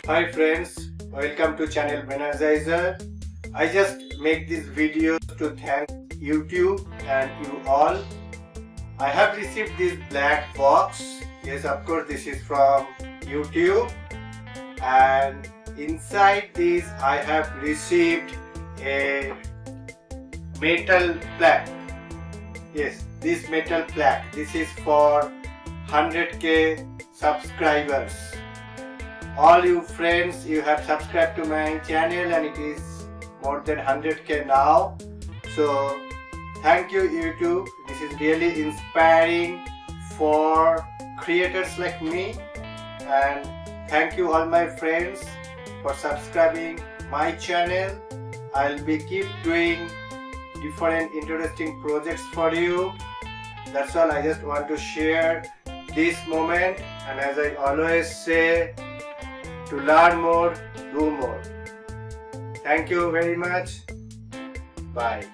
Hi friends, welcome to channel Brainergiser. I just make this video to thank YouTube and you all. I have received this black box. Yes, of course this is from YouTube, and inside this I have received a metal plaque. Yes, this metal plaque. This is for 100k subscribers. All you friends, you have subscribed to my channel and it is more than 100k now. So thank you YouTube. This is really inspiring for creators like me, and thank you all my friends for subscribing my channel. I'll be keep doing different interesting projects for you. That's all. I just want to share this moment, and as I always say, to learn more, do more. Thank you very much. Bye.